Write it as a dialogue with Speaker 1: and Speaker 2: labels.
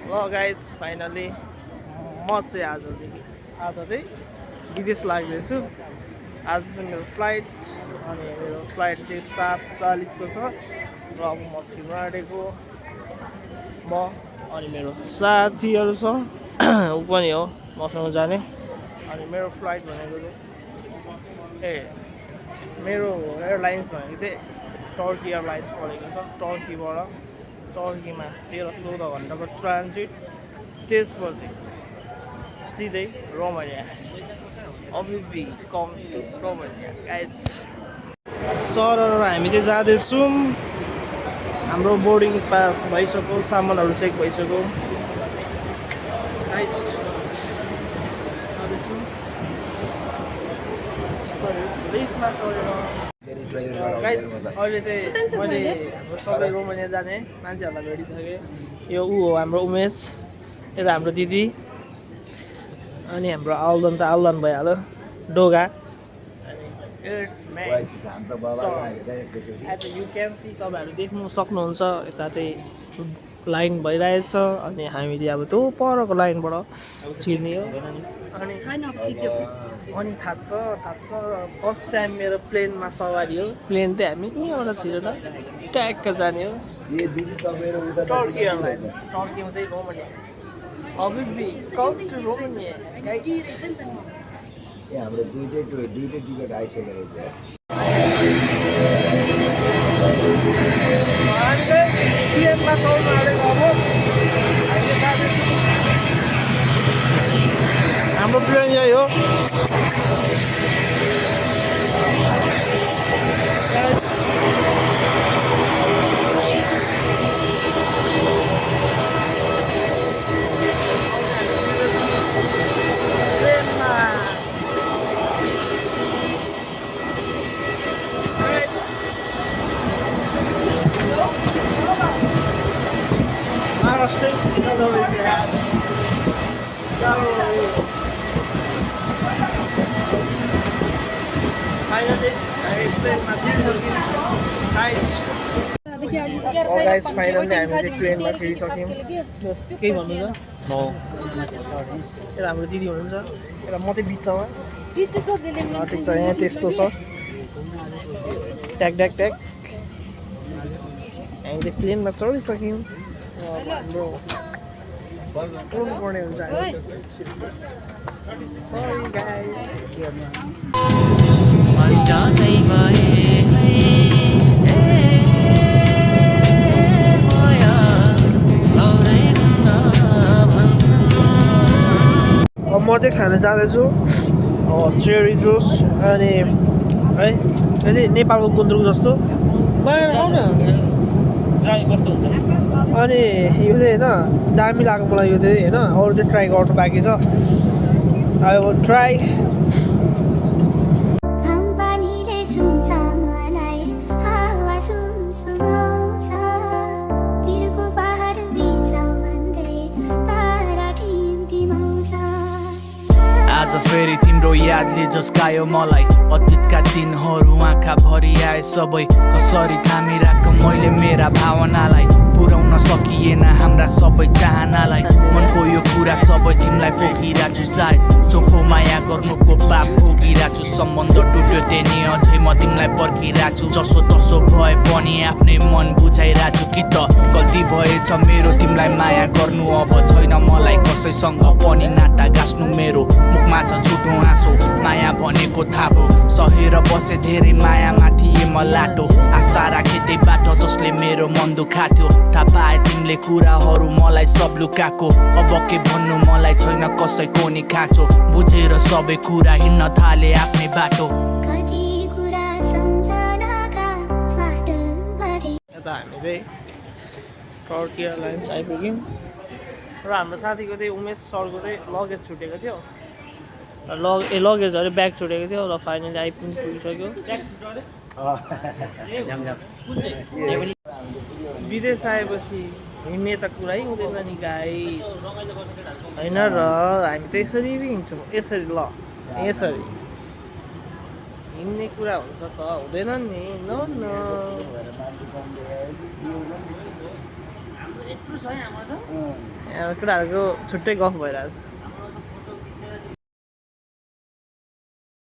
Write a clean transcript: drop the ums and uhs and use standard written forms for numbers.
Speaker 1: ल guys finally म चाहिँ आज चाहिँ विदेश लाग्दैछु। आज चाहिँ मेरो फ्लाइट अनि मेरो फ्लाइट चाहिँ 7:40 को छ र अब म छिर्न आँटेको। म अनि मेरो साथीहरू छ ऊ पनि हो मसँग जाने। अनि मेरो फ्लाइट भनेको मेरो एयरलाइन्स भनेको चाहिँ टर्की एयरलाइन्स परेको छ। टर्कीमा 13-14 घन्टाको ट्रान्जिट, त्यसपछि सिधै Romania. Obviously come to Romania guys. सरहरू हामी चाहिँ जाँदैछौँ। हाम्रो बोर्डिङ पास भइसक्यो, सामानहरू चेक भइसक्यो। गाइज जाँदैछौँ लिफ्टमा चढेर। गाइज अहिले चाहिँ मैले हाम्रो सबै रोमानिया जाने मान्छेहरूलाई भेटिसकेँ। यो ऊ हो हाम्रो उमेश, यता हाम्रो दिदी, अनि हाम्रो आल्दन भइहाल्यो, Doga. As you can C, तपाईँहरू देख्नु सक्नुहुन्छ यता चाहिँ लाइन भइरहेछ। अनि हामीले अब त्यो परको लाइनबाट छिर्ने हो। अनि थाहा छ फर्स्ट टाइम मेरो प्लेनमा सवारी हो। प्लेन चाहिँ हामी यहाँबाट छिरेर ट्याक्क जाने हो टर्की एयरलाइन्स। टर्कीमा चाहिँ Romania. Obviously come to Romania.
Speaker 2: हाम्रो दुईटै टिकट आइसकेको छ।
Speaker 1: हाम्रो प्लेन यही हो। फाइनली हामीले ट्रेनमा छिरिसक्यौँ। केही भन्नु छ? यता हाम्रो दिदी हुनुहुन्छ, यता म चाहिँ बिचमा। ठिक छ, यहाँ त्यस्तो छ ट्याक ट्याक ट्याक। हामीले प्लेनमा चढिसक्यौँ। हाम्रो उड्नुपर्ने हुन्छ। Sorry guys. अब म चाहिँ खान जाँदैछु चेरी जुस अनि है यदि नेपालको गुन्द्रुक जस्तो बाहिर आउन। अनि यो चाहिँ होइन दामी लाग्यो मलाई यो चाहिँ होइन। अरू चाहिँ ट्राई गर्नु बाँकी छ। I will try.
Speaker 3: आज फेरि तिम्रो यादले जस्कायो मलाई। अतीतका दिनहरू आँखा भरि आए सबै। कसरी थामिराख मैले मेरा भावनालाई। पुर्याउन सकिएन हाम्रा सबै चाहनालाई। मनको यो कुरा सबै तिमीलाई पोखिरहेछु। सायद चोखो माया गर्नुको पाप भोगिरहेछु। सम्बन्ध टुट्यो त्यही अझै म तिमीलाई पर्खिरहेछु। जसो तसो भए पनि आफ्नै मन बुझाइरहेछु। कि त गल्ती भएछ मेरो तिमीलाई माया गर्नु। अब छैन मलाई कसैसँग पनि नाता गाँच्नु। मेरो मुखमा छ झुटो हाँसो, माया भनेको थाहा सहेर बसे धेरै माया माथि म लाटो। आशा राखे त्यही बाटो जसले मेरो मन दुखाथ्यो। थाहा पाए तिमीले कुराहरू मलाई सब लुकाएको। अब के भन्नु मलाई छैन कसैको नि खाँचो। बुझेर सबै कुरा हिँड्न थाले आफ्नै बाटो।
Speaker 1: यता हामी चाहिँ टर्की एयरलाइन्स आइपुग्यौँ र हाम्रो साथीको चाहिँ उमेश सरको चाहिँ लगेज छुटेको थियो। लगेज अरे ब्याग छुटेको थियो र फाइनली पुगिसक्यो। विदेश आएपछि हिँड्ने त कुरै हुँदैन नि गाइस होइन र। हामी त यसरी हिँड्छौँ, यसरी ल यसरी हिँड्ने कुरा हुन्छ त हुँदैन नि। न केटाहरूको छुट्टै गफ भइरहेछ